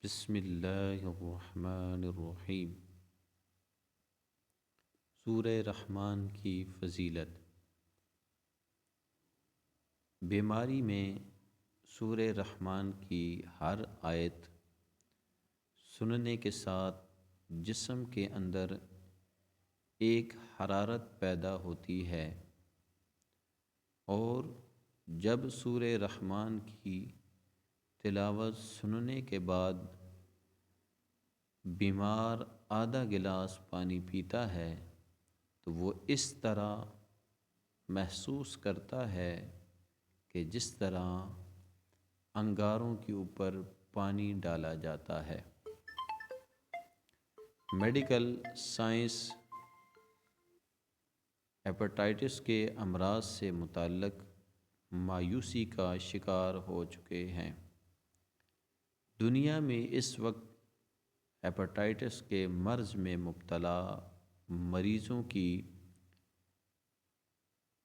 بسم اللہ الرحمن الرحیم۔ سورہ رحمان کی فضیلت۔ بیماری میں سورہ رحمان کی ہر آیت سننے کے ساتھ جسم کے اندر ایک حرارت پیدا ہوتی ہے، اور جب سورہ رحمان کی تلاوت سننے کے بعد بیمار آدھا گلاس پانی پیتا ہے تو وہ اس طرح محسوس کرتا ہے کہ جس طرح انگاروں کے اوپر پانی ڈالا جاتا ہے۔ میڈیکل سائنس ہیپاٹائٹس کے امراض سے متعلق مایوسی کا شکار ہو چکے ہیں۔ دنیا میں اس وقت ہیپاٹائٹس کے مرض میں مبتلا مریضوں کی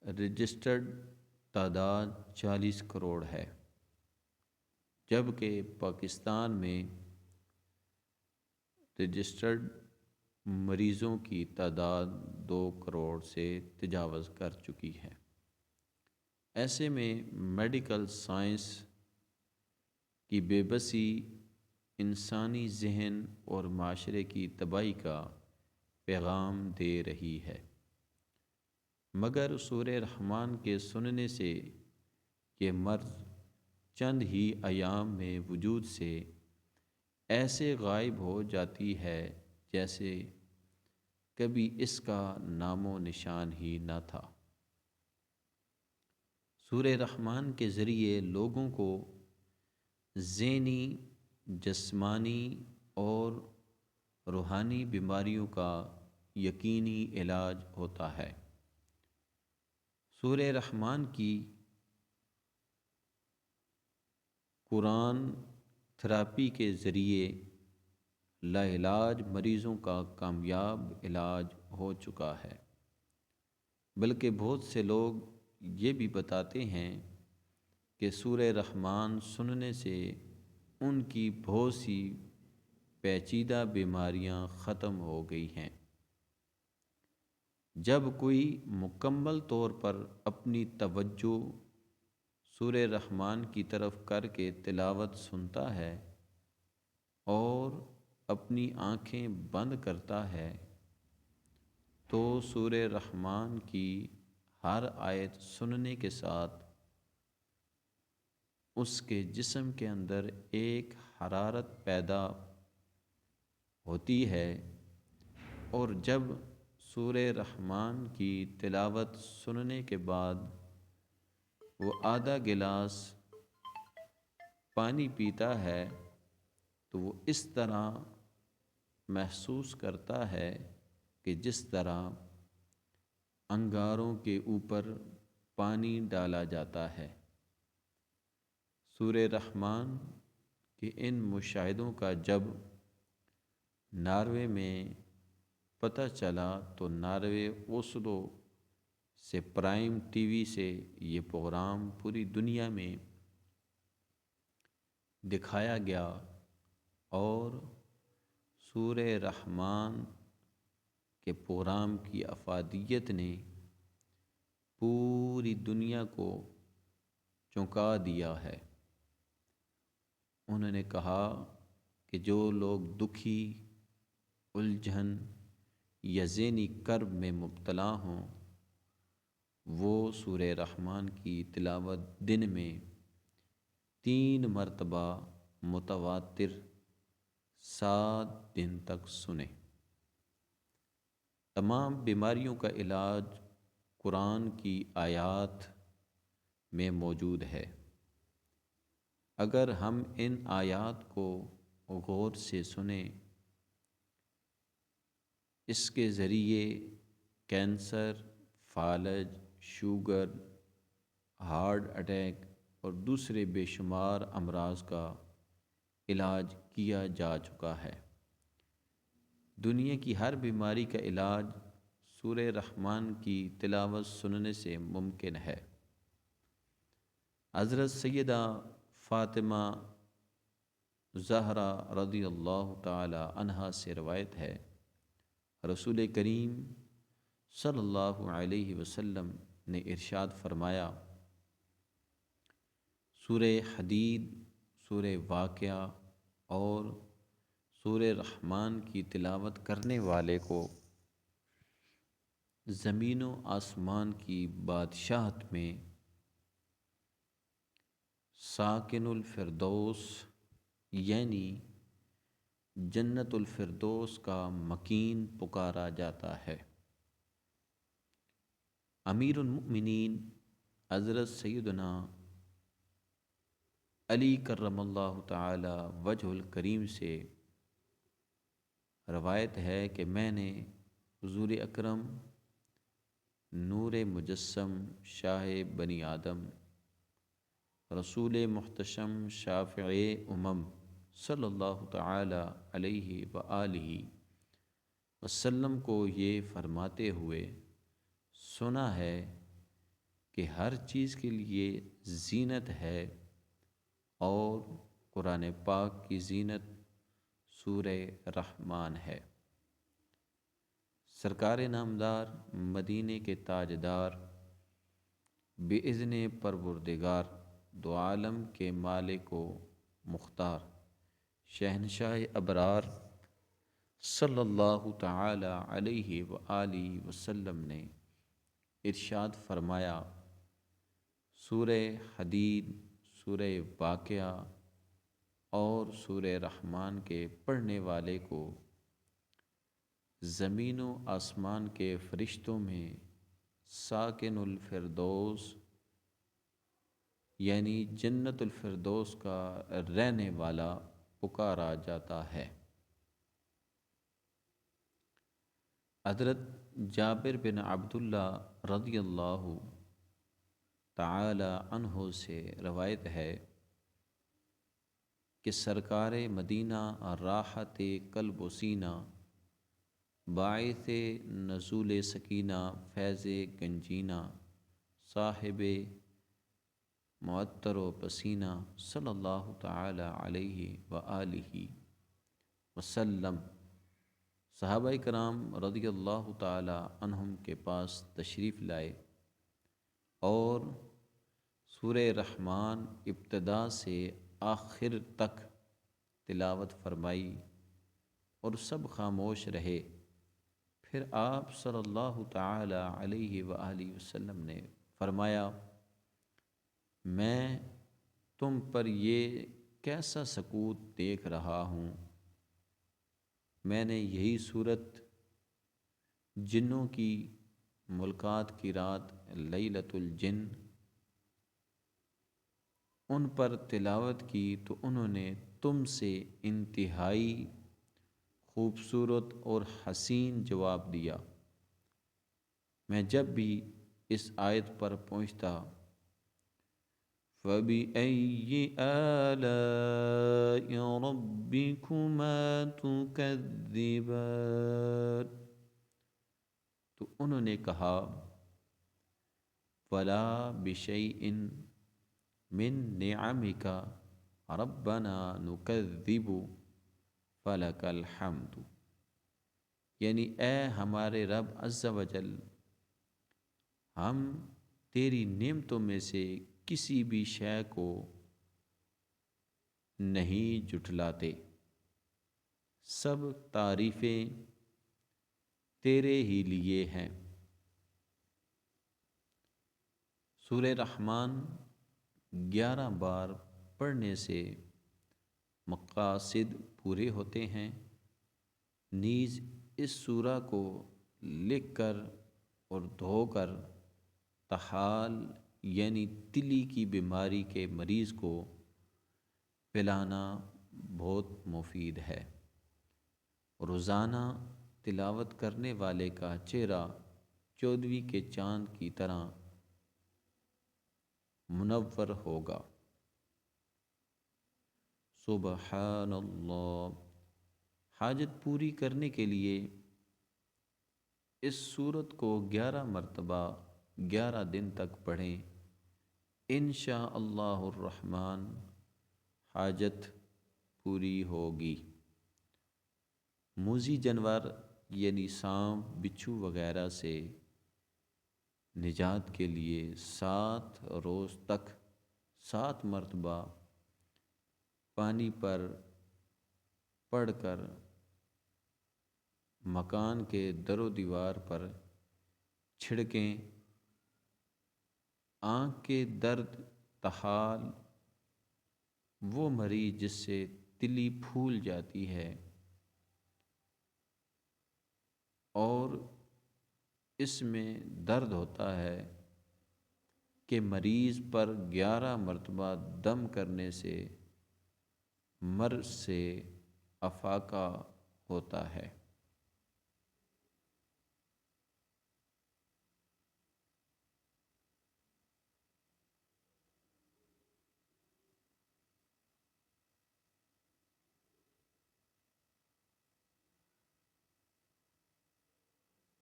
رجسٹرڈ تعداد 40 کروڑ ہے، جبکہ پاکستان میں رجسٹرڈ مریضوں کی تعداد 2 کروڑ سے تجاوز کر چکی ہے۔ ایسے میں میڈیکل سائنس کی بے بسی انسانی ذہن اور معاشرے کی تباہی کا پیغام دے رہی ہے، مگر سورہ رحمان کے سننے سے یہ مرض چند ہی ایام میں وجود سے ایسے غائب ہو جاتی ہے جیسے کبھی اس کا نام و نشان ہی نہ تھا۔ سورہ رحمان کے ذریعے لوگوں کو ذہنی، جسمانی اور روحانی بیماریوں کا یقینی علاج ہوتا ہے۔ سورہ رحمان کی قرآن تھراپی کے ذریعے لاعلاج مریضوں کا کامیاب علاج ہو چکا ہے، بلکہ بہت سے لوگ یہ بھی بتاتے ہیں کہ سورہ رحمان سننے سے ان کی بہت سی پیچیدہ بیماریاں ختم ہو گئی ہیں۔ جب کوئی مکمل طور پر اپنی توجہ سورہ رحمان کی طرف کر کے تلاوت سنتا ہے اور اپنی آنکھیں بند کرتا ہے تو سورہ رحمان کی ہر آیت سننے کے ساتھ اس کے جسم کے اندر ایک حرارت پیدا ہوتی ہے، اور جب سورہ رحمان کی تلاوت سننے کے بعد وہ آدھا گلاس پانی پیتا ہے تو وہ اس طرح محسوس کرتا ہے کہ جس طرح انگاروں کے اوپر پانی ڈالا جاتا ہے۔ سورہ رحمان کے ان مشاہدوں کا جب ناروے میں پتہ چلا تو ناروے اوسلو سے پرائم ٹی وی سے یہ پروگرام پوری دنیا میں دکھایا گیا، اور سورہ رحمان کے پروگرام کی افادیت نے پوری دنیا کو چونکا دیا ہے۔ انہوں نے کہا کہ جو لوگ دکھی، الجھن یا ذہنی کرب میں مبتلا ہوں وہ سورہ رحمان کی تلاوت دن میں 3 مرتبہ متواتر 7 دن تک سنیں۔ تمام بیماریوں کا علاج قرآن کی آیات میں موجود ہے۔ اگر ہم ان آیات کو غور سے سنیں، اس کے ذریعے کینسر، فالج، شوگر، ہارٹ اٹیک اور دوسرے بے شمار امراض کا علاج کیا جا چکا ہے۔ دنیا کی ہر بیماری کا علاج سورہ رحمان کی تلاوت سننے سے ممکن ہے۔ حضرت سیدہ فاطمہ زہرا رضی اللہ تعالی عنہا سے روایت ہے، رسول کریم صلی اللہ علیہ وسلم نے ارشاد فرمایا، سورہ حدید، سورہ واقعہ اور سورہ رحمان کی تلاوت کرنے والے کو زمین و آسمان کی بادشاہت میں ساکن الفردوس یعنی جنت الفردوس کا مکین پکارا جاتا ہے۔ امیر المؤمنین حضرت سیدنا علی کرم اللہ تعالی وجہ الکریم سے روایت ہے کہ میں نے حضور اکرم نور مجسم شاہ بنی آدم رسول محتشم شافع امم صلی اللہ تعالی علیہ وآلہ وسلم کو یہ فرماتے ہوئے سنا ہے کہ ہر چیز کے لیے زینت ہے، اور قرآن پاک کی زینت سورہ رحمان ہے۔ سرکار نامدار مدینے کے تاجدار بِإِذْنِ پروردگار دو عالم کے مالک و مختار شہنشاہ ابرار صلی اللہ تعالی علیہ وآلہ وسلم نے ارشاد فرمایا، سورہ حدید، سورہ واقعہ اور سورہ رحمان کے پڑھنے والے کو زمین و آسمان کے فرشتوں میں ساکن الفردوس یعنی جنت الفردوس کا رہنے والا پکارا جاتا ہے۔ حضرت جابر بن عبداللہ رضی اللہ تعالی عنہ سے روایت ہے کہ سرکار مدینہ راحت قلب و سینہ باعث نزول سکینہ فیض گنجینہ صاحب معطر و پسینہ صلی اللہ تعالی علیہ وآلہ وسلم صحابہ کرام رضی اللہ تعالی عنہم کے پاس تشریف لائے اور سورہ رحمان ابتدا سے آخر تک تلاوت فرمائی اور سب خاموش رہے۔ پھر آپ صلی اللہ تعالی علیہ وآلہ وسلم نے فرمایا، میں تم پر یہ کیسا سکوت دیکھ رہا ہوں، میں نے یہی صورت جنوں کی ملکات کی رات لیلۃ الجن ان پر تلاوت کی تو انہوں نے تم سے انتہائی خوبصورت اور حسین جواب دیا۔ میں جب بھی اس آیت پر پہنچتا فَبِأَيِّ آلَاءِ رَبِّكُمَا تُكَذِّبَانِ تو انہوں نے کہا، وَلَا بِشَيْءٍ مِّن نِعَمِكَ رَبَّنَا نُكَذِّبُ فَلَكَ الْحَمْدُ، یعنی اے ہمارے رب عز و جل، ہم تیری نعمتوں میں سے کسی بھی شے کو نہیں جھٹلاتے، سب تعریفیں تیرے ہی لیے ہیں۔ سورہ رحمان 11 بار پڑھنے سے مقاصد پورے ہوتے ہیں، نیز اس سورہ کو لکھ کر اور دھو کر طحال یعنی تلی کی بیماری کے مریض کو پلانا بہت مفید ہے۔ روزانہ تلاوت کرنے والے کا چہرہ 14ویں کے چاند کی طرح منور ہوگا۔ سبحان اللہ۔ حاجت پوری کرنے کے لیے اس سورت کو 11 مرتبہ 11 دن تک پڑھیں، انشاء اللہ الرحمن حاجت پوری ہوگی۔ موذی جانور یعنی سانپ، بچھو وغیرہ سے نجات کے لیے 7 روز تک 7 مرتبہ پانی پر پڑھ کر مکان کے در و دیوار پر چھڑکیں۔ آنکھ کے درد تحال وہ مریض جس سے تلی پھول جاتی ہے اور اس میں درد ہوتا ہے کہ مریض پر 11 مرتبہ دم کرنے سے مرض سے افاقہ ہوتا ہے۔